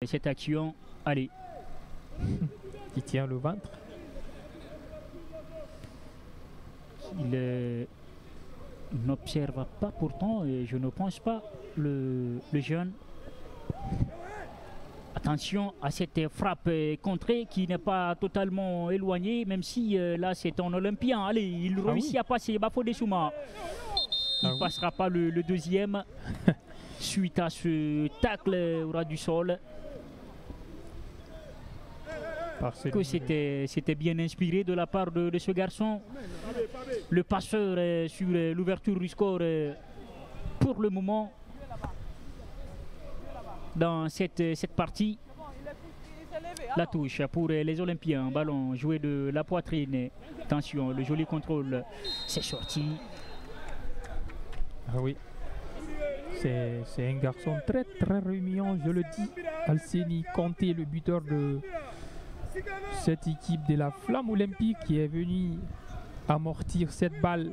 cette action. Allez. Qui tient le ventre. Il n'observe pas pourtant, et je ne pense pas, le jeune. Attention à cette frappe contrée qui n'est pas totalement éloignée, même si là c'est un Olympien. Allez, il réussit à passer Bafodé Souma. Il ne passera pas le deuxième suite à ce tacle au ras du sol. Que c'était bien inspiré de la part de ce garçon. Le passeur sur l'ouverture du score pour le moment dans cette partie. La touche pour les Olympiens. Ballon joué de la poitrine. Attention, le joli contrôle. C'est sorti. Ah oui. C'est un garçon très remuant, je le dis. Alseni Kanté, le buteur de cette équipe de la Flamme Olympique, qui est venu amortir cette balle.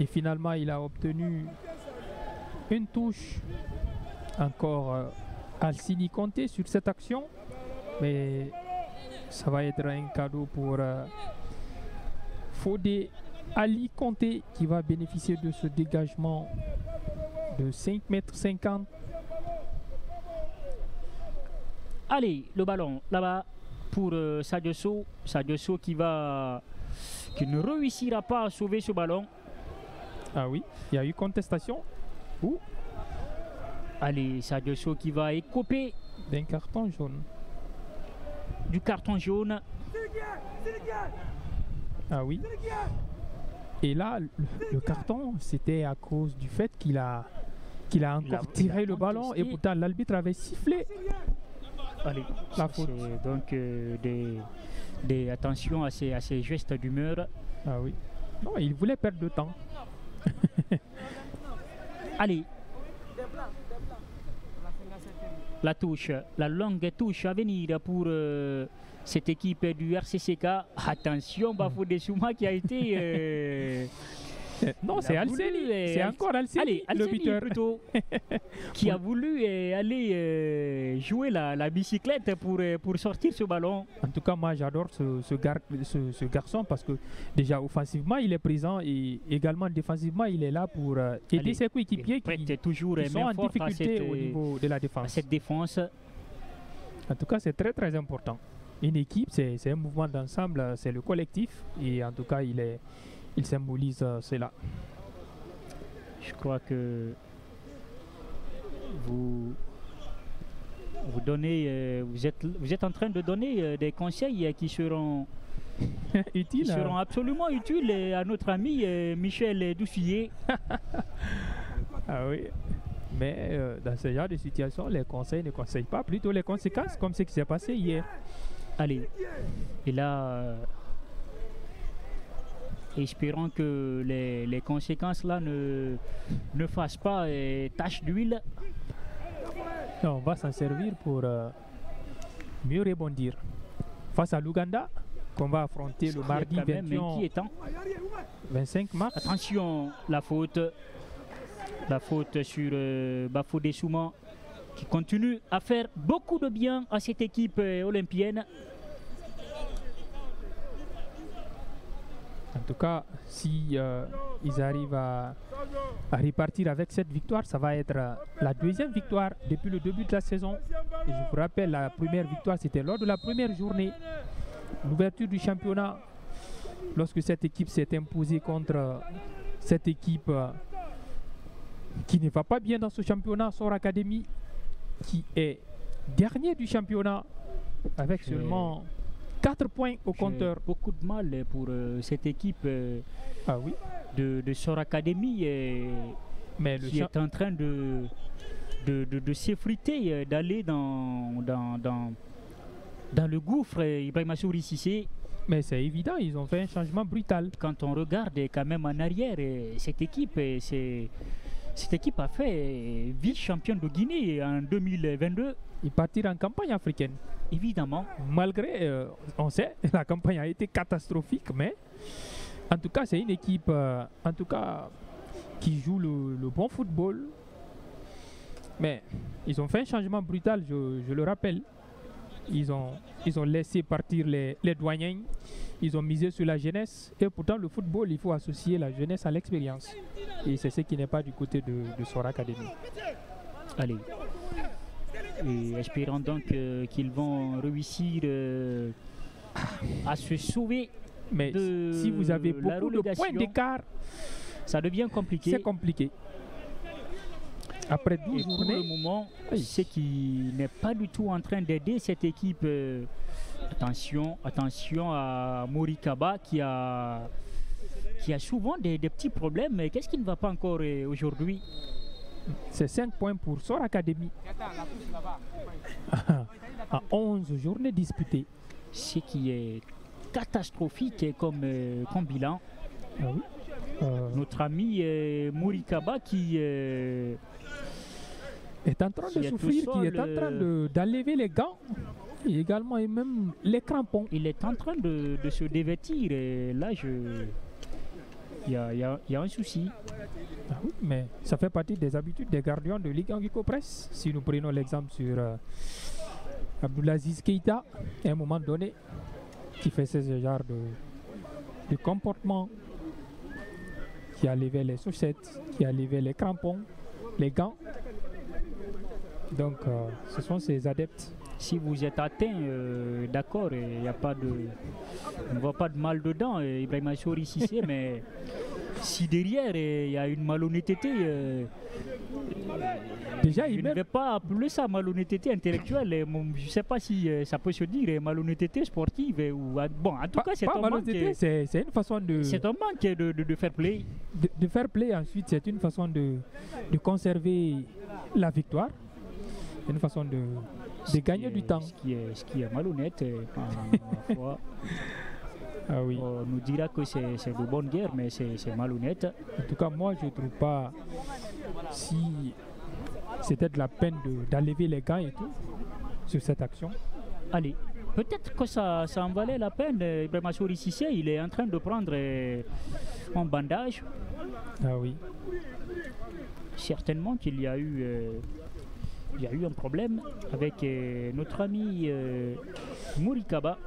Et finalement, il a obtenu une touche. Encore Alseni Kanté sur cette action. Mais ça va être un cadeau pour Fodé Ali Kanté, qui va bénéficier de ce dégagement de 5,50 m. Allez, le ballon là-bas pour Sadio Sow. Sadio Sow qui ne réussira pas à sauver ce ballon. Ah oui, il y a eu contestation. Allez, Sadio Sow qui va écoper d'un carton jaune. Du carton jaune. Ah oui. Et là, le carton, c'était à cause du fait qu'il a encore tiré le ballon, et pourtant l'arbitre avait sifflé. Allez, la faute. Donc des attention à ces gestes d'humeur. Ah oui. Non, il voulait perdre de temps. Allez. La touche, la longue touche à venir pour cette équipe du RCCK. Attention, Bafodé Souma qui a été... non, c'est Alseni. C'est encore Alseni, le buteur. Plutôt, qui a voulu aller jouer la bicyclette pour sortir ce ballon. En tout cas, moi j'adore ce garçon, parce que déjà offensivement il est présent, et également défensivement il est là pour aider ses coéquipiers qui sont en difficulté au niveau de la défense. Cette défense. En tout cas, c'est très important. Une équipe, c'est un mouvement d'ensemble, c'est le collectif, et en tout cas il symbolise cela. Je crois que vous donnez, vous êtes en train de donner des conseils qui seront utiles, qui seront absolument utiles à notre ami Michel Doucier. Ah oui. Mais dans ce genre de situation, les conseils ne conseillent pas, plutôt les conséquences, comme ce qui s'est passé hier. Allez, et là, espérons que les conséquences là ne fassent pas tache d'huile. On va s'en servir pour mieux rebondir face à l'Ouganda, qu'on va affronter le mardi 25 mars. Attention, la faute sur Bafodé Souma, qui continue à faire beaucoup de bien à cette équipe olympienne. En tout cas, si ils arrivent à repartir avec cette victoire, ça va être la deuxième victoire depuis le début de la saison. Et je vous rappelle, la première victoire, c'était lors de la première journée, l'ouverture du championnat, lorsque cette équipe s'est imposée contre cette équipe qui ne va pas bien dans ce championnat, Sor Academy, qui est dernier du championnat avec seulement 4 points au compteur. Beaucoup de mal pour cette équipe de Sor Academy, qui est en train de s'effriter, d'aller dans le gouffre. Ibrahima Souri Cissé. Mais c'est évident, ils ont fait un changement brutal. Quand on regarde quand même en arrière, cette équipe a fait vice-championne de Guinée en 2022. Ils partirent en campagne africaine. Évidemment. Malgré, on sait, la campagne a été catastrophique, mais en tout cas, c'est une équipe qui joue le bon football. Mais ils ont fait un changement brutal, je le rappelle. Ils ont laissé partir les douaniers. Ils ont misé sur la jeunesse. Et pourtant, le football, il faut associer la jeunesse à l'expérience. Et c'est ce qui n'est pas du côté de Sor Academy. Allez. Et espérons donc qu'ils vont réussir à se sauver. Mais si vous avez beaucoup de points d'écart, ça devient compliqué. C'est compliqué. Après 12 journées, pour le moment, ce qui n'est pas du tout en train d'aider cette équipe. Attention à Morikaba qui a souvent des petits problèmes. Mais qu'est-ce qui ne va pas encore aujourd'hui? C'est 5 points pour Sor Academy. À 11 journées disputées. Ce qui est catastrophique comme bilan. Ah oui. Notre ami Morikaba qui est en train de souffrir, qui est en train d'enlever les gants et également et même les crampons. Il est en train de se dévêtir et là il y a un souci. Ah oui, mais ça fait partie des habitudes des gardiens de Ligue 1 Press. Si nous prenons l'exemple sur Abdoulaziz Keita, à un moment donné, qui fait ce genre de comportement, qui a levé les chaussettes, qui a levé les crampons, les gants. Donc, ce sont ces adeptes. Si vous êtes atteint, d'accord, il n'y a pas de... On ne voit pas de mal dedans, Ibrahima Sori Cissé, mais si derrière il y a une malhonnêteté, déjà, je ne vais pas appeler ça malhonnêteté intellectuelle. Je ne sais pas si ça peut se dire malhonnêteté sportive. Ou, bon, en tout cas, c'est un manque. C'est une façon de... C'est un manque de fair play. De fair play, ensuite, c'est une façon de conserver la victoire. C'est une façon de gagner du temps. Ce qui est malhonnête, ma foi. Ah oui. On nous dira que c'est de bonne guerre, mais c'est malhonnête. En tout cas, moi, je ne trouve pas si c'était de la peine d'enlever les gants et tout sur cette action. Allez, peut-être que ça en valait la peine. Ibrahima Sori Cissé, il est en train de prendre un bandage. Ah oui. Certainement qu'il y a eu... il y a eu un problème avec notre ami Morikaba.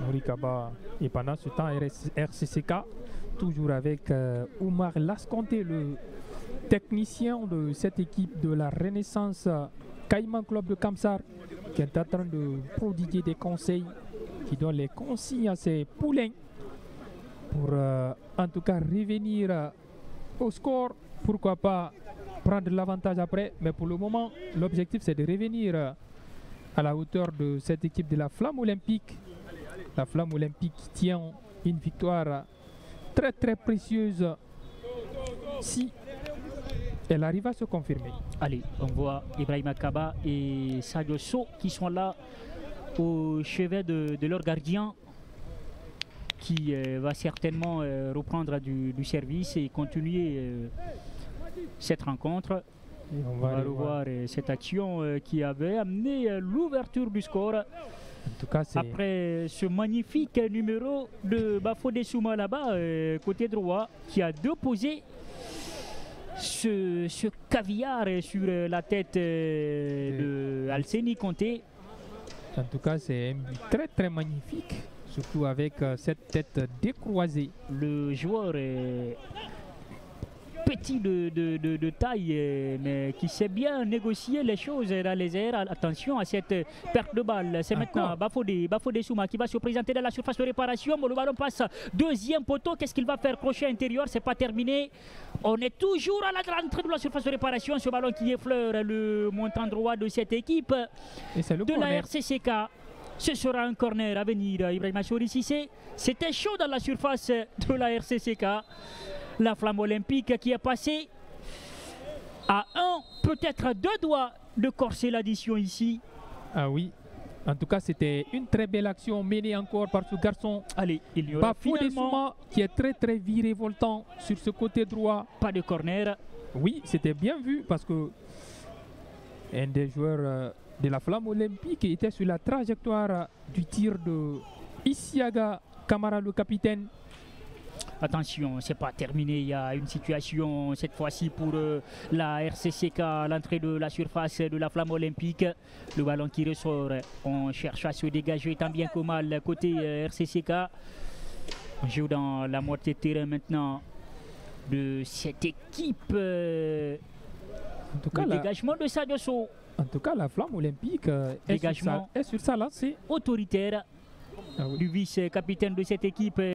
Morikaba, et pendant ce temps, RCCK, toujours avec Oumar Lasconté, le technicien de cette équipe de la Renaissance Caïman Club de Kamsar, qui est en train de prodiguer des conseils, qui donne les consignes à ses poulains pour en tout cas revenir au score. Pourquoi pas prendre l'avantage après, mais pour le moment, l'objectif c'est de revenir à la hauteur de cette équipe de la Flamme Olympique. La Flamme Olympique qui tient une victoire très très précieuse si elle arrive à se confirmer. Allez, on voit Ibrahima Kaba et Sadio So qui sont là au chevet de leur gardien qui va certainement reprendre du service et continuer cette rencontre. Et on va revoir cette action qui avait amené l'ouverture du score. En tout cas, après ce magnifique numéro de Bafodé Souma là-bas, côté droit, qui a déposé ce caviar sur la tête de Alseni Conté. En tout cas, c'est un but très très magnifique, surtout avec cette tête décroisée. Le joueur est petit de taille, mais qui sait bien négocier les choses dans les airs. Attention à cette perte de balle. C'est maintenant Bafodé Souma qui va se présenter dans la surface de réparation. Bon, le ballon passe deuxième poteau. Qu'est-ce qu'il va faire? Crochet intérieur, c'est pas terminé. On est toujours à l'entrée de la surface de réparation. Ce ballon qui effleure le montant droit de cette équipe de la RCCK. Ce sera un corner à venir. Ibrahima Sori Cissé, c'était chaud dans la surface de la RCCK. La Flamme Olympique qui est passée à peut-être à 2 doigts de corser l'addition ici. Ah oui, en tout cas c'était une très belle action menée encore par ce garçon. Allez, il y aura finalement qui est très très virevoltant sur ce côté droit. Pas de corner. Oui, c'était bien vu parce que un des joueurs de la Flamme Olympique était sur la trajectoire du tir de Isiaga Kamara, le capitaine. Attention, c'est pas terminé. Il y a une situation cette fois-ci pour la RCCK à l'entrée de la surface de la Flamme Olympique. Le ballon qui ressort. On cherche à se dégager tant bien que mal côté RCCK. On joue dans la moitié de terrain maintenant de cette équipe. En tout cas, le dégagement de Sadio Sow. En tout cas, la Flamme Olympique est sur sa lancée autoritaire du vice-capitaine de cette équipe.